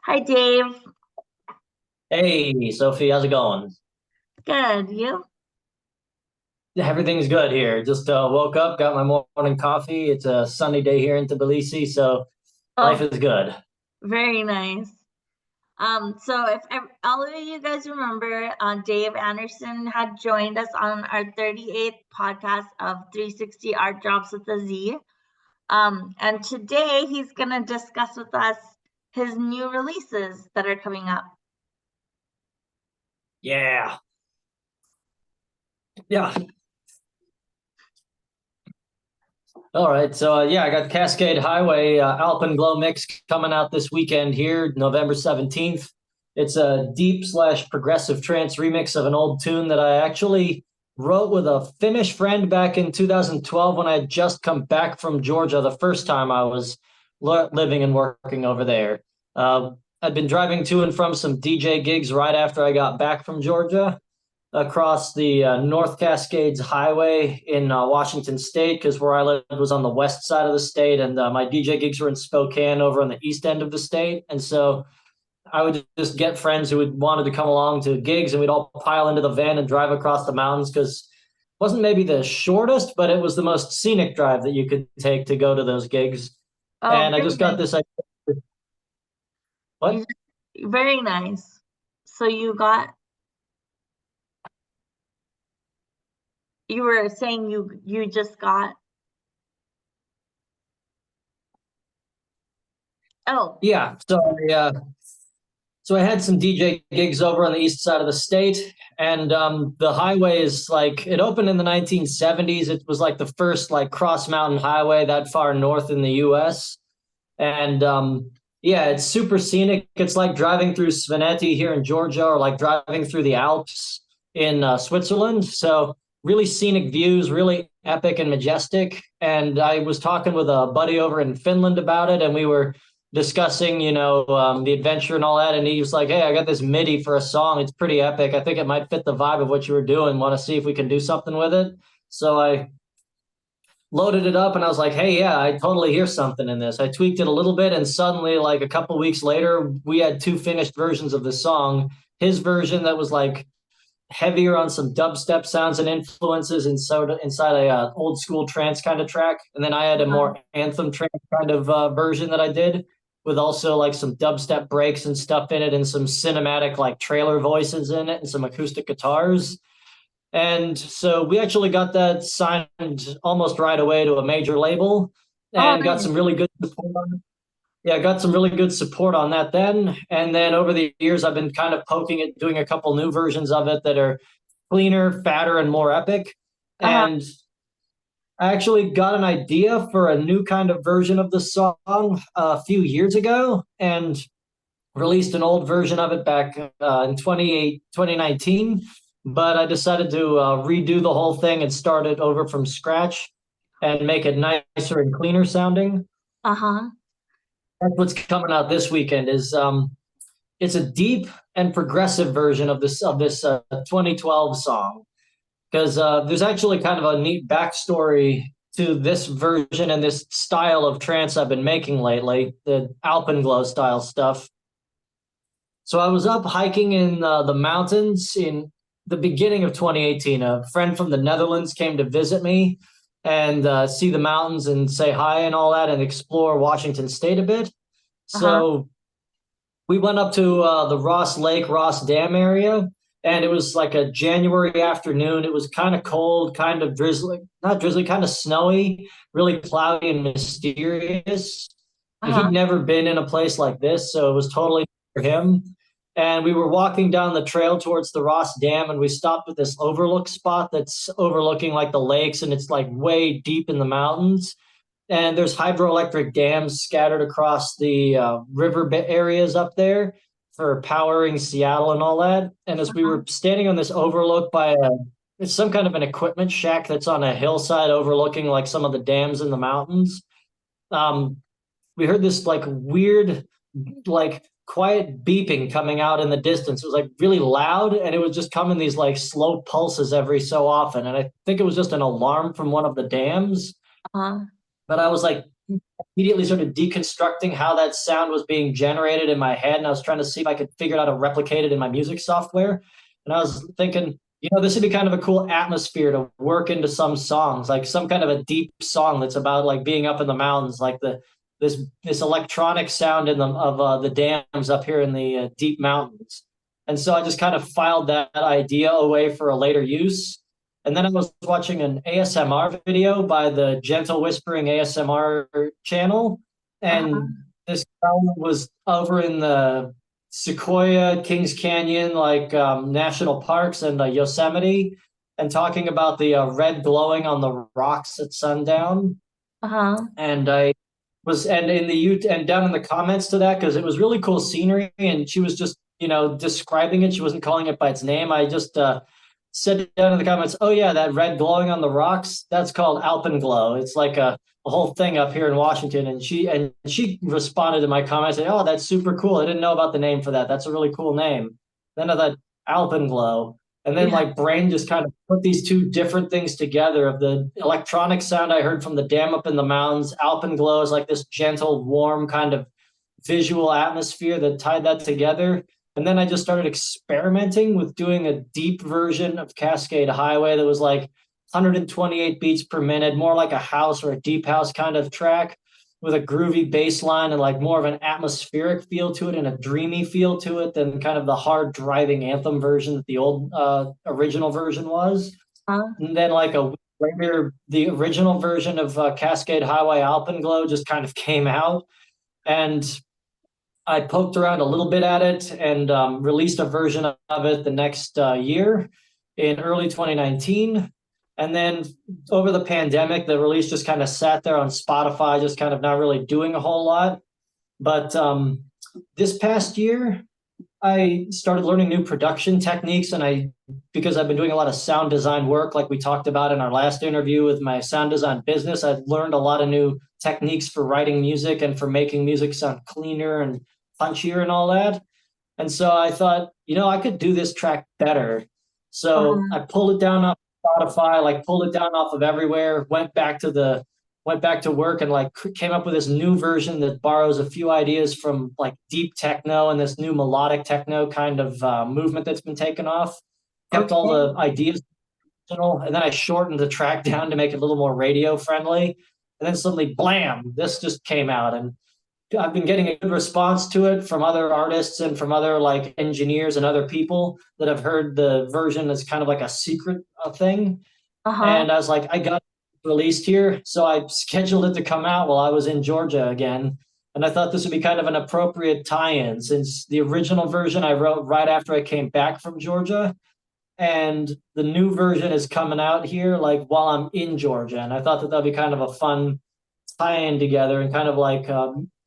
Hi, Dave. Hey, Sophie, how's it going? Good. You? Everything's good here. Just woke up, got my morning coffee. It's a sunny day here in Tbilisi, so life Oh, is good. very nice. So if all of you guys remember, Dave Andersson had joined us on our 38th podcast of 360 Art Drops with a Z. And today he's gonna discuss with us his new releases that are coming up. Yeah, yeah. All right, so yeah, I got Cascade Highway Alpenglow mix coming out this weekend here, November 17th. It's a deep slash progressive trance remix of an old tune that I actually wrote with a Finnish friend back in 2012 when I had just come back from Georgia the first time I was living and working over there. I'd been driving to and from some DJ gigs right after I got back from Georgia across the North Cascades Highway in Washington State because where I lived was on the west side of the state, and my DJ gigs were in Spokane over on the east end of the state. And so I would just get friends who would wanted to come along to gigs, and we'd all pile into the van and drive across the mountains because it wasn't maybe the shortest, but it was the most scenic drive that you could take to go to those gigs. Oh, And I very just got nice. this idea. What? You, very nice. So you were saying you just got. Oh, Yeah. So I had some DJ gigs over on the east side of the state, and the highway is like it opened in the 1970s. It was like the first like cross mountain highway that far north in the U.S. And yeah, it's super scenic. It's like driving through Svaneti here in Georgia, or like driving through the Alps in Switzerland. So really scenic views, really epic and majestic. And I was talking with a buddy over in Finland about it, and we were discussing, the adventure and all that. And he was like, "Hey, I got this MIDI for a song. It's pretty epic. I think it might fit the vibe of what you were doing. Want to see if we can do something with it?" So I loaded it up and I was like, "Hey, yeah, I totally hear something in this." I tweaked it a little bit, and suddenly, like a couple weeks later, we had two finished versions of the song. His version that was like heavier on some dubstep sounds and influences, and so inside a old school trance kind of track, and then I had a uh-huh. more anthem trance kind of version that I did with also like some dubstep breaks and stuff in it, and some cinematic like trailer voices in it, and some acoustic guitars. And so we actually got that signed almost right away to a major label Oh, and got nice. some really good support on it. Yeah, got some really good support on that then. And then over the years, I've been kind of poking it, doing a couple new versions of it that are cleaner, fatter, and more epic. Uh-huh. And I actually got an idea for a new kind of version of the song a few years ago and released an old version of it back in 2019. But I decided to redo the whole thing and start it over from scratch and make it nicer and cleaner sounding. Uh-huh. That's what's coming out this weekend. Is It's a deep and progressive version of this 2012 song because there's actually kind of a neat backstory to this version and this style of trance I've been making lately, the Alpenglow style stuff. So I was up hiking in the mountains in the beginning of 2018. A friend from the Netherlands came to visit me and see the mountains and say hi and all that and explore Washington State a bit. Uh-huh. So we went up to the Ross Lake, Ross Dam area, and it was like a January afternoon. It was kind of cold, kind of drizzly, not drizzly, kind of snowy, really cloudy and mysterious. And Uh-huh. he'd never been in a place like this, so it was totally for him. And we were walking down the trail towards the Ross Dam, and we stopped at this overlook spot that's overlooking like the lakes, and it's like way deep in the mountains, and there's hydroelectric dams scattered across the river areas up there for powering Seattle and all that. And as we Uh-huh. were standing on this overlook by it's some kind of an equipment shack that's on a hillside overlooking like some of the dams in the mountains. Um, we heard this like weird, like quiet beeping coming out in the distance. It was like really loud, and it would just come in these like slow pulses every so often. And I think it was just an alarm from one of the dams, Uh-huh. but I was like immediately started deconstructing how that sound was being generated in my head, and I was trying to see if I could figure out how to replicate it in my music software. And I was thinking, this would be kind of a cool atmosphere to work into some songs, like some kind of a deep song that's about like being up in the mountains, like this electronic sound of the dams up here in the deep mountains. And so I just kind of filed that idea away for a later use. And then I was watching an ASMR video by the Gentle Whispering ASMR channel. Uh-huh. And this guy was over in the Sequoia, Kings Canyon, like national parks and Yosemite, and talking about the red glowing on the rocks at sundown. Uh-huh. And I was and in the and down in the comments to that, because it was really cool scenery, and she was just describing it. She wasn't calling it by its name. I just said down in the comments, oh yeah, that red glowing on the rocks, that's called alpenglow. It's like a whole thing up here in Washington. And she responded to my comment saying, oh, that's super cool. I didn't know about the name for that. That's a really cool name. Then I thought alpenglow. And then Yeah. my brain just kind of put these two different things together of the electronic sound I heard from the dam up in the mountains. Alpenglow is like this gentle, warm kind of visual atmosphere that tied that together. And then I just started experimenting with doing a deep version of Cascade Highway that was like 128 beats per minute, more like a house or a deep house kind of track with a groovy bass line and like more of an atmospheric feel to it and a dreamy feel to it than kind of the hard driving anthem version that the old original version was. Uh-huh. And then like a week later, the original version of Cascade Highway Alpenglow just kind of came out. And I poked around a little bit at it and released a version of it the next year in early 2019. And then over the pandemic, the release just kind of sat there on Spotify, just kind of not really doing a whole lot. But this past year, I started learning new production techniques, and because I've been doing a lot of sound design work, like we talked about in our last interview with my sound design business, I've learned a lot of new techniques for writing music and for making music sound cleaner and punchier and all that. And so I thought, I could do this track better. So Uh-huh. I pulled it down off Spotify, like pulled it down off of everywhere, went back to work and like came up with this new version that borrows a few ideas from like deep techno and this new melodic techno kind of movement that's been taken off. Kept all Okay. the ideas original, and then I shortened the track down to make it a little more radio friendly. And then suddenly, blam! This just came out, and I've been getting a good response to it from other artists and from other like engineers and other people that have heard the version as kind of like a secret thing. Uh-huh. And I was like, I got it released here. So I scheduled it to come out while I was in Georgia again. And I thought this would be kind of an appropriate tie-in since the original version I wrote right after I came back from Georgia. And the new version is coming out here like while I'm in Georgia. And I thought that that'd be kind of a fun tie-in together and kind of like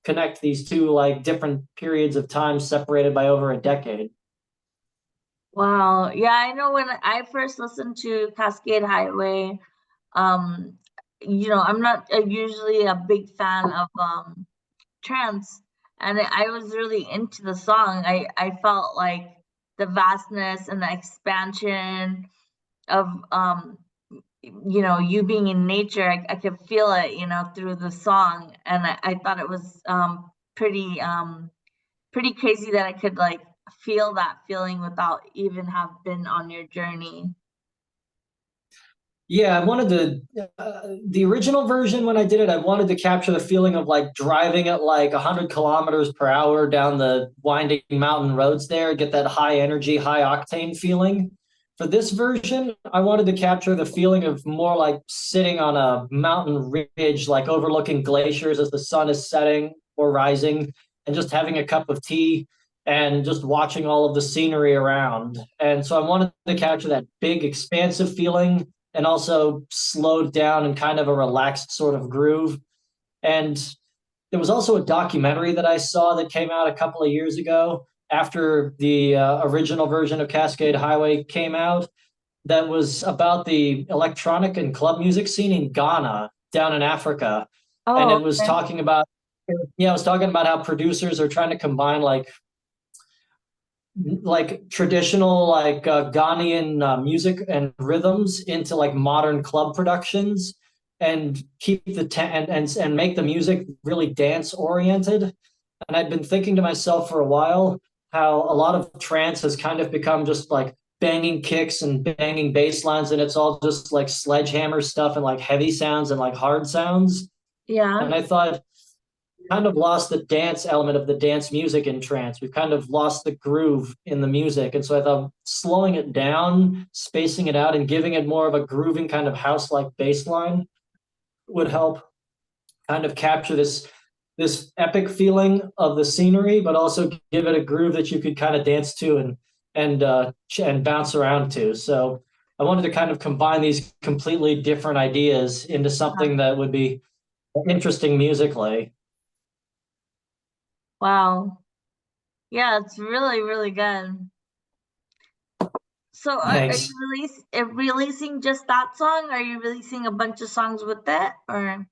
connect these two like different periods of time separated by over a decade. Wow. Yeah, I know when I first listened to Cascade Highway, um, I'm not usually a big fan of trance, and I was really into the song. I felt like the vastness and the expansion of you being in nature. I could feel it, through the song, and I thought it was pretty crazy that I could like feel that feeling without even have been on your journey. Yeah, I wanted the original version when I did it, I wanted to capture the feeling of like driving at like 100 kilometers per hour down the winding mountain roads there, get that high energy, high octane feeling. For this version, I wanted to capture the feeling of more like sitting on a mountain ridge, like overlooking glaciers as the sun is setting or rising, and just having a cup of tea and just watching all of the scenery around. And so I wanted to capture that big, expansive feeling and also slowed down in kind of a relaxed sort of groove. And there was also a documentary that I saw that came out a couple of years ago after the original version of Cascade Highway came out that was about the electronic and club music scene in Ghana down in Africa. And Oh, it was okay. talking about, yeah, I was talking about how producers are trying to combine like traditional like Ghanaian music and rhythms into like modern club productions. and keep and make the music really dance oriented. And I'd been thinking to myself for a while how a lot of trance has kind of become just like banging kicks and banging bass lines, and it's all just like sledgehammer stuff and like heavy sounds and like hard sounds. Yeah. And I thought, kind of lost the dance element of the dance music in trance. We've kind of lost the groove in the music. And so I thought slowing it down, spacing it out, and giving it more of a grooving kind of house-like bass line would help kind of capture this epic feeling of the scenery, but also give it a groove that you could kind of dance to and bounce around to. So I wanted to kind of combine these completely different ideas into something that would be interesting musically. Wow. Yeah, it's really, really good. So are Thanks. you releasing just that song? Are you releasing a bunch of songs with it, or?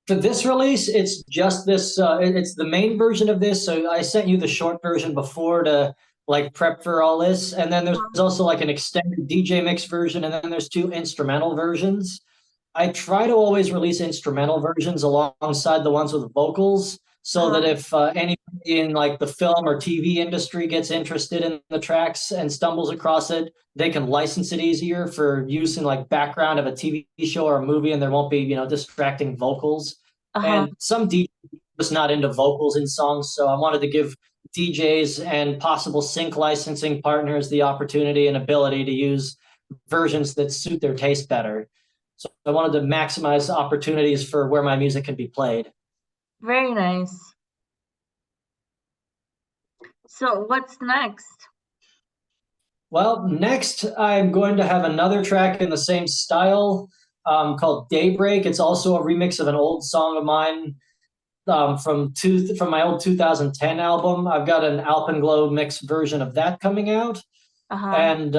For this release, it's just this. It's the main version of this. So I sent you the short version before to like prep for all this, and then there's also like an extended DJ mix version, and then there's two instrumental versions. I try to always release instrumental versions alongside the ones with vocals, so that if anybody in like the film or TV industry gets interested in the tracks and stumbles across it, they can license it easier for use in like background of a TV show or a movie, and there won't be, distracting vocals. Uh-huh. And some DJs are just not into vocals in songs, so I wanted to give DJs and possible sync licensing partners the opportunity and ability to use versions that suit their taste better. So I wanted to maximize opportunities for where my music can be played. Very nice. So what's next? Well, next I'm going to have another track in the same style called Daybreak. It's also a remix of an old song of mine from my old 2010 album. I've got an Alpenglow mix version of that coming out, Uh-huh. and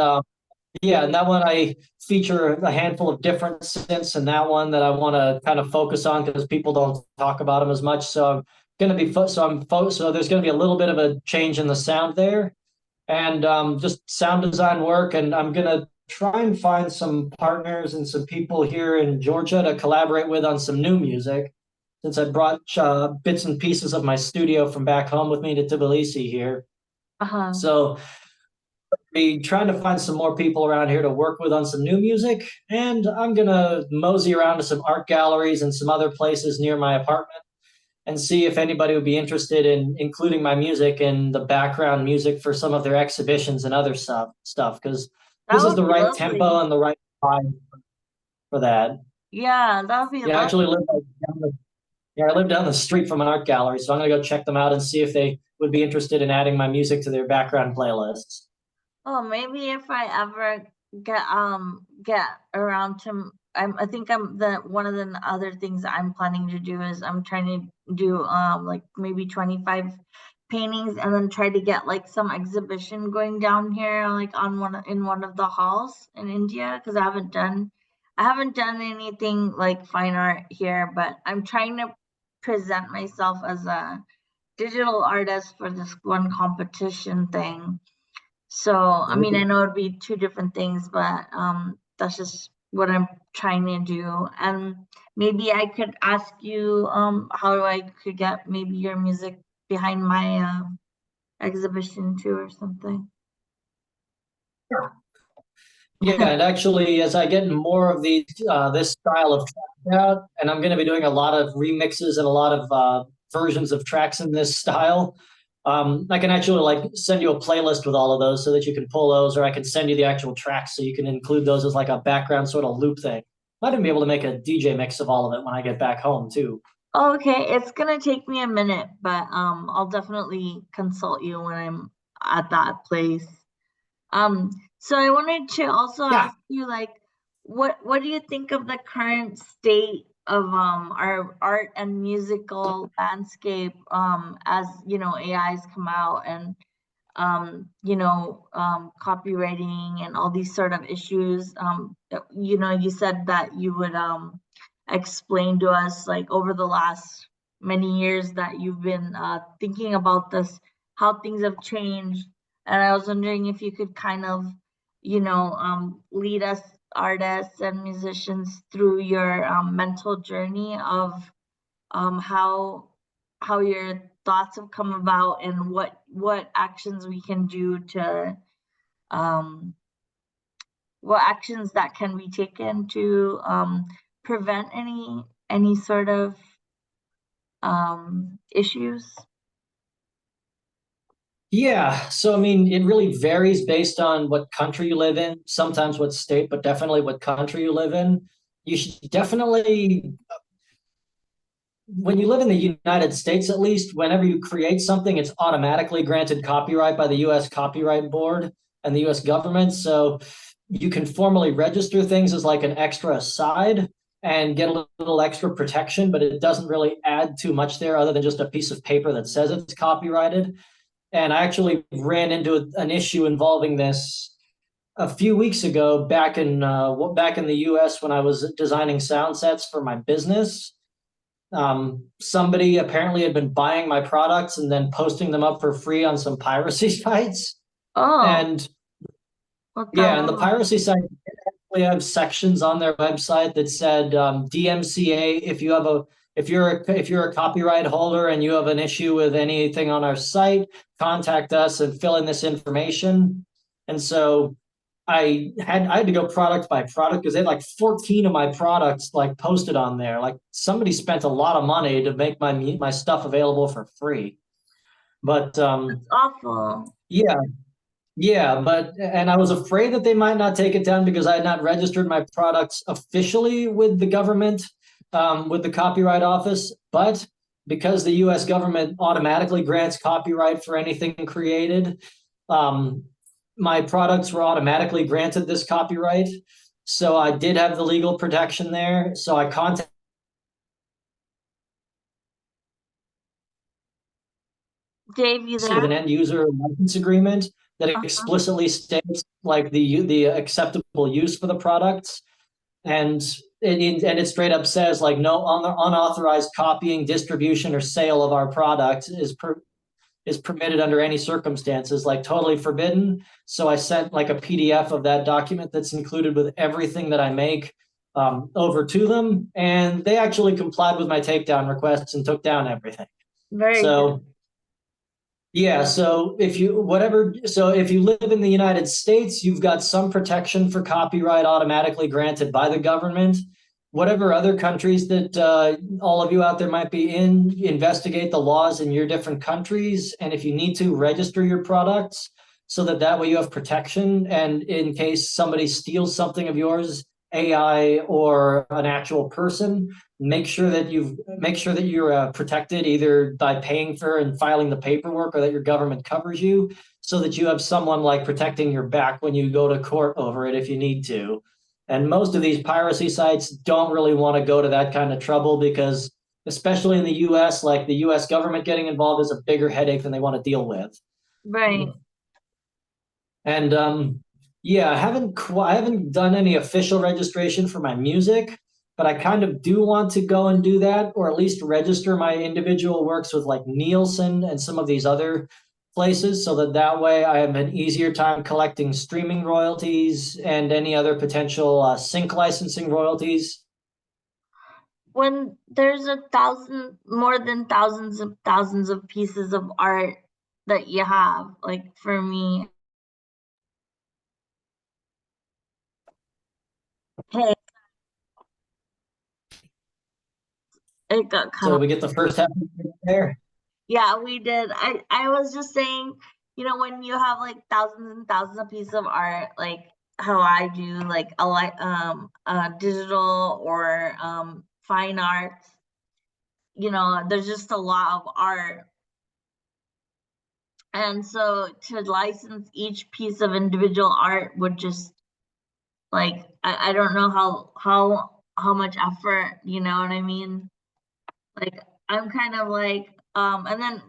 yeah, and that one I feature a handful of different synths in that one that I want to kind of focus on because people don't talk about them as much. So I'm going to be so there's going to be a little bit of a change in the sound there, and just sound design work. And I'm going to try and find some partners and some people here in Georgia to collaborate with on some new music. Since I brought bits and pieces of my studio from back home with me to Tbilisi here, Uh-huh. so be trying to find some more people around here to work with on some new music. And I'm going to mosey around to some art galleries and some other places near my apartment and see if anybody would be interested in including my music in the background music for some of their exhibitions and other stuff. Because That this is would the be right tempo lovely. and the right time for that. Yeah, that would be Yeah, I actually lovely. I live down the street from an art gallery, so I'm going to go check them out and see if they would be interested in adding my music to their background playlists. Oh, maybe if I ever get around to I think I'm the one of the other things I'm planning to do is I'm trying to do like maybe 25 paintings and then try to get like some exhibition going down here like on one of the halls in India because I haven't done anything like fine art here, but I'm trying to present myself as a digital artist for this one competition thing. So, I mean, I know it'd be two different things, but that's just what I'm trying to do. And maybe I could ask you how I could get maybe your music behind my exhibition too or something. Yeah, and actually, as I get more of these this style of track out, and I'm going to be doing a lot of remixes and a lot of versions of tracks in this style, I can actually like send you a playlist with all of those so that you can pull those, or I can send you the actual tracks so you can include those as like a background sort of loop thing. Might even be able to make a DJ mix of all of it when I get back home too. Okay, it's gonna take me a minute, but I'll definitely consult you when I'm at that place. So I wanted to also Yeah. ask you, like, what do you think of the current state of our art and musical landscape as you know AIs come out and copywriting and all these sort of issues. You said that you would explain to us like over the last many years that you've been thinking about this, how things have changed. And I was wondering if you could kind of, lead us artists and musicians through your mental journey of how your thoughts have come about and what actions we can do to what actions that can be taken to prevent any sort of issues? Yeah, so I mean, it really varies based on what country you live in, sometimes what state, but definitely what country you live in. You should definitely, when you live in the United States, at least, whenever you create something, it's automatically granted copyright by the US Copyright Board and the US government. So you can formally register things as like an extra aside and get a little extra protection, but it doesn't really add too much there other than just a piece of paper that says it's copyrighted. And I actually ran into an issue involving this a few weeks ago back in the U.S. when I was designing sound sets for my business. Somebody apparently had been buying my products and then posting them up for free on some piracy sites. Oh, And what the yeah, and the hell? piracy site actually have sections on their website that said DMCA. If you're a copyright holder and you have an issue with anything on our site, contact us and fill in this information. And so I had to go product by product because they had like 14 of my products like posted on there. Like somebody spent a lot of money to make my stuff available for free. But It's awful. yeah, yeah, but and I was afraid that they might not take it down because I had not registered my products officially with the government, with the Copyright Office. But because the U.S. government automatically grants copyright for anything created, um, my products were automatically granted this copyright. So I did have the legal protection there. So I contacted Dave, you with there? an end user license agreement that Uh-huh. explicitly states like the acceptable use for the products. And it straight up says like no unauthorized copying, distribution, or sale of our product is permitted under any circumstances, like totally forbidden. So I sent like a PDF of that document that's included with everything that I make over to them, and they actually complied with my takedown requests and took down everything. Very good. So yeah, so if you live in the United States, you've got some protection for copyright automatically granted by the government. Whatever other countries that all of you out there might be in, investigate the laws in your different countries, and if you need to, register your products so that way you have protection. And in case somebody steals something of yours, AI or an actual person, make sure that you're protected either by paying for and filing the paperwork or that your government covers you so that you have someone like protecting your back when you go to court over it if you need to. And most of these piracy sites don't really want to go to that kind of trouble because especially in the US, like the US government getting involved is a bigger headache than they want to deal with. Right. And yeah, I haven't done any official registration for my music, but I kind of do want to go and do that, or at least register my individual works with like Nielsen and some of these other places, so that way I have an easier time collecting streaming royalties and any other potential sync licensing royalties. When there's more than thousands of pieces of art that you have, like for me, hey, it got cut So off. we get the first half there. Yeah, we did. I was just saying, when you have like thousands and thousands of pieces of art, like how I do, like digital or fine arts, there's just a lot of art. And so to license each piece of individual art would just like I don't know how much effort, you know what I mean? Like I'm kind of like and then,